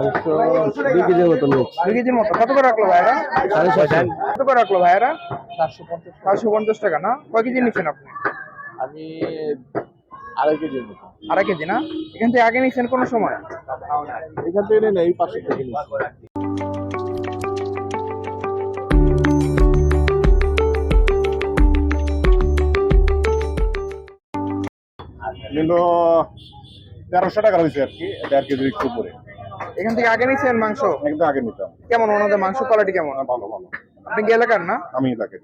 দুই কেজির মতো নিচ্ছি। 2 কেজির মতো। কত করে রাখলো ভাইরা? 650। কত করে রাখলো ভাইরা? 750। 750 টাকা না? কয় কেজি নিচ্ছেন আপনি? আমি 2.5 কেজির মতো। 2.5 কেজি না? এখান থেকে আগে নিচ্ছেন কোন সময়? এখান থেকে নেই, এই পাশে থেকে নিচ্ছি। কিন্তু 1300 টাকা হয়েছে আর কি, 1.5 কেজির একটু উপরে। এখান থেকে আগে নিচ্ছেন মাংস? একদম আগে নিতাম। কেমন ওনাদের মাংস কোয়ালিটি কেমন? ভালো ভালো। আপনি কি এলাকার না? আমি এলাকার।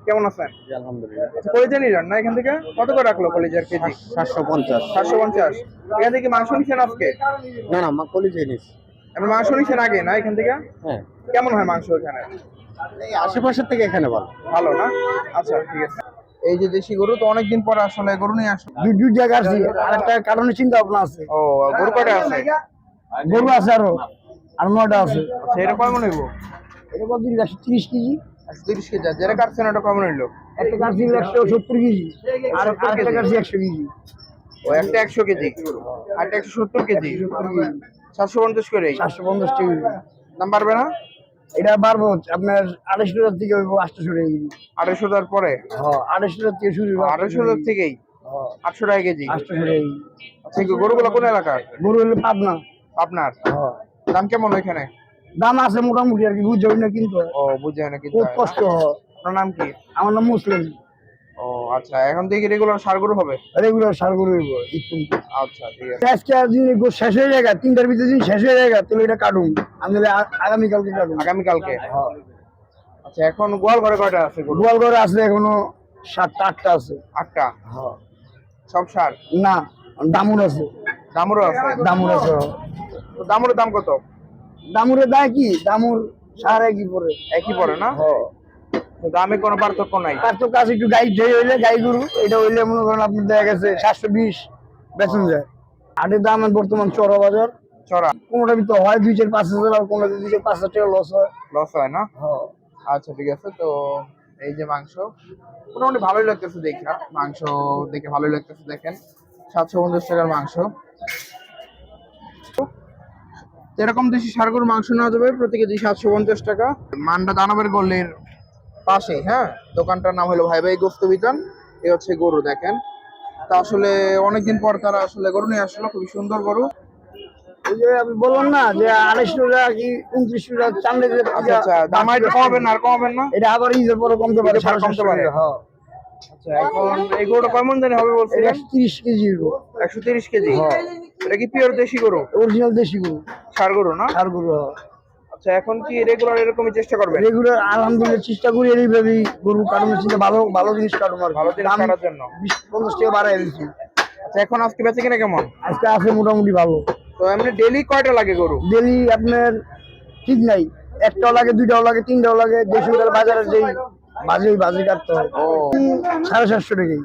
কেমন আছেন? আলহামদুলিল্লাহ। আচ্ছা, কলিজা নিলেন না এখান থেকে? কত করে রাখলো কলিজার কেজি? 750। 750। এখান থেকে মাংস নিচ্ছেন আজকে? না না, কলিজাই নিচ্ছি। আপনি মাংস নিচ্ছেন আগে না এখান থেকে? হ্যাঁ, কেমন হয় মাংস এখানে? এই আশেপাশের থেকে এখানে ভালো। ভালো না? আচ্ছা ঠিক আছে। এই যে দেশি গরু তো অনেকদিন পরে আসলে গরু নিয়ে আসলো। দুই জায়গা আছে, আরেকটা কারণে চিন্তা ভাবনা আছে। ও, গরু কয়টা আছে? গরু আছে আর 9টা আছে। আচ্ছা, এটা কয় মন হইব? এটা কত 130 কেজি, 130 কেজি। যেটা কাটছেন ওটা কয় মন হইলো? একটা কাটছি 170 কেজি, আর আরেকটা কাটছি 100 কেজি। ও, একটা 100 কেজি আর একটা 170 কেজি। 750 করে। 750 কেজি। দাম বাড়বে না? এটা বাড়বো আপনার 250,000 থেকে হইব 800 টাকা কেজি। 250,000 পরে? হ্যাঁ, 250,000 থেকে শুরু হইব। 250,000 থেকেই 800 টাকা কেজি। 800 টাকা কেজি। আচ্ছা, এই গরুগুলো কোন এলাকার? গরু হলে পাবনা। আপনার? হ্যাঁ, দাম কেমন ওইখানে? দাম আছে মোটামুটি আর কি, বুঝতে না কিন্তু ও, বুঝে না কিন্তু। খুব কষ্ট হয়। আপনার নাম কি? আমার নাম মুসলিম। ও আচ্ছা, এখন থেকে রেগুলার ষাঁড় গরু হবে? রেগুলার সার গরু হইব। আচ্ছা ঠিক আছে। আজকে আর দিন শেষ হয়ে যায়, 3টার ভিতরে দিন শেষ হয়ে যায়, তাহলে এটা কাটুন। আমি আগামীকালকে কাটুন। আগামীকালকে? আচ্ছা, এখন গোয়াল ঘরে কয়টা আছে গরু? গোয়াল ঘরে আছে এখনো 7টা 8টা আছে। 8টা? সব ষাঁড়? না, দামুর আছে। দামুরও আছে? দামুর আছে। তো দামুরের দাম কত? দামুরের দায় কি, দামুর সার একই পরে। একই পড়ে না? তো দামে কোনো পার্থক্য নাই? তার তো কাছে একটু গাই ঢেই হইলে, গাই গরু এটা হইলে মনে করেন আপনি দেখা গেছে 720 বেতন যায়। আটের দাম বর্তমান চড়া বাজার। চড়া? কোনোটা ভিতরে হয় 2-4-5 হাজার, আর কোনোটা 2-4-5 হাজার টাকা লস হয়। লস হয় না? আচ্ছা ঠিক আছে। তো এই যে মাংস মোটামুটি ভালোই লাগতেছে দেখে, মাংস দেখে ভালোই লাগতেছে। দেখেন 750 টাকার মাংস। এরকম দেশি ষাঁড় গরুর মাংস নেওয়া যাবে প্রতি কেজি 750 টাকা। মান্ডা দানবের গল্লির পাশে, হ্যাঁ, দোকানটার নাম হলো ভাই ভাই গোস্ত বিতান। এই হচ্ছে গরু দেখেন। তা আসলে অনেকদিন পর তারা আসলে গরু নিয়ে আসলো, খুবই সুন্দর গরু। ওই যে আমি বললাম না যে 250 টাকা কি 29 টাকা চান্দে। আচ্ছা আচ্ছা, দাম আর কমাবেন না? আর কমাবেন না? এটা আবার ঈদের পরে কমতে পারে, ঈদের পরে কমতে পারে। হ্যাঁ। আচ্ছা, এখন এই গরুটা কয় মন জানি হবে বলছিলেন? 130 কেজি গরু। 130 কেজি? এটা কি পিওর দেশি গরু? অরিজিনাল দেশি গরু, ষাঁড় গরু না? সার গরু। আচ্ছা, এখন কি রেগুলার এরকমই চেষ্টা করবেন? রেগুলার আলহামদুলিল্লাহ চেষ্টা করি এইভাবেই গরু কাটানোর চিন্তা, ভালো ভালো জিনিস কাটুন। আর ভালো জিনিস কাটার জন্য 20-50 টাকা বাড়াই দিচ্ছি। আচ্ছা, এখন আজকে বেচে কিনা কেমন? আজকে আছে মোটামুটি ভালো। তো এমনি ডেইলি কয়টা লাগে গরু? ডেলি আপনার ঠিক নাই, একটাও লাগে, 2টাও লাগে, 3টাও লাগে। দেশি বাজারে যেই বাজি কাটতে হয়। 750 টাকাই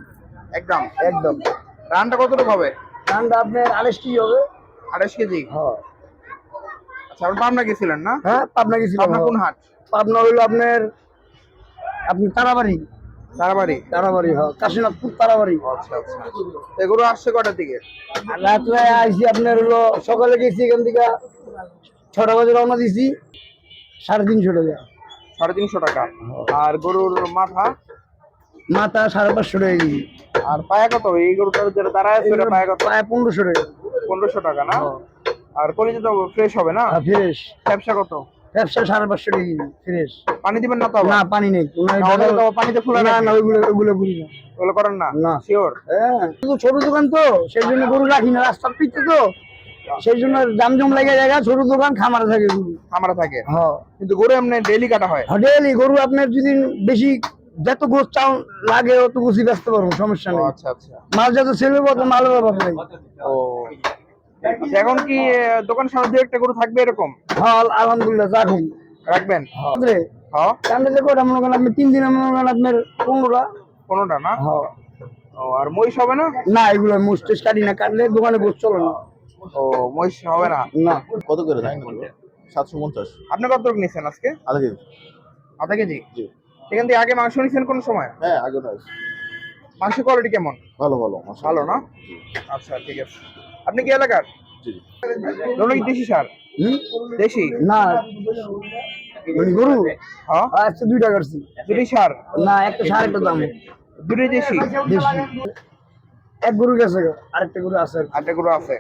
একদম? একদম। রানটা কতটুকু হবে? ধানটা আপনার 28 কেজি হবে। 28 কেজি? হ্যাঁ আচ্ছা, আপনি পাবনা গেছিলেন না? হ্যাঁ, পাবনা গেছিলাম। পাবনা কোন হাট? পাবনা হইলো আপনার তারাবাড়ি। তারাবাড়ি? হ্যাঁ, কাশীনাথপুর তারাবাড়ি। আচ্ছা আচ্ছা। তো গরু আসছে কটার দিকে? রাত্রে আইসি আপনার হলো, সকালে গেছি এখান থেকে 6টা বাজে রওনা দিছি, 350 টাকা। 350 টাকা। আর গরুর মাথা? মাথা 550 টাকা কেজি। আর পায়া কত? এই গরুটার যেটা দাঁড়ায় আছে ওটা পায়া কত? প্রায় 1500 টাকা। 1500 টাকা না? আর কলিজা তো ফ্রেশ হবে না? ফ্রেশ। ব্যবসা কত? ব্যবসা 550 টাকা কেজি ফ্রেশ। পানি দিবেন না তো? না, পানি নেই। পানিতে ফুলা না না, ওইগুলো করি না। ওগুলো করেন না? না। শিওর? হ্যাঁ, শুধু ছোট দোকান তো, সেই জন্য গরু রাখি না, রাস্তার পিঠে তো, সেই জন্য জামজম লেগে জায়গা। ছোট দোকান, খামারে থাকে গরু। খামারে থাকে? হ্যাঁ। কিন্তু গরু এমনি ডেইলি কাটা হয়? ডেইলি গরু আপনার যদি বেশি যত গোছ চাও লাগে অত গোছই বেচতে পারবো, সমস্যা নেই। আচ্ছা আচ্ছা। মাল যত ছেলে অত মালের অভাব নেই। ও আচ্ছা, এখন কি দোকান সামনে দু একটা গরু থাকবে এরকম? হ্যাঁ, আলহামদুলিল্লাহ রাখুন। রাখবেন? হ্যাঁ, কান্দাতে কটা মনে করেন আপনি 3 দিনে মনে করেন আপনার 15টা। 15টা না? হ্যাঁ। ও, আর মহিষ হবে না? না, এগুলো মুস্টেস কাটি না, কাটলে দোকানে গোছ চলে না। ও, মহিষ হবে না? না। কত করে দেন? 750। আপনি কত নিছেন আজকে? আধা কেজি। আধা কেজি? জি। এখান থেকে আগে মাংস নিছেন কোন সময়? হ্যাঁ, আগে নয়। মাংস কোয়ালিটি কেমন? ভালো ভালো। ভালো না? আচ্ছা ঠিক আছে। আপনি কি এলাকার? জি। ওগুলো কি দেশি সার? হুম? দেশি? না মানে গরু হ্যাঁ, আজকে 2 টাকা করছি। দুটোই সার? না একটা সার একটা দাম দুটোই দেশি? বেশি। এক গরু গেছে, আরেকটা গরু আছে। আরেকটা গরু আছে।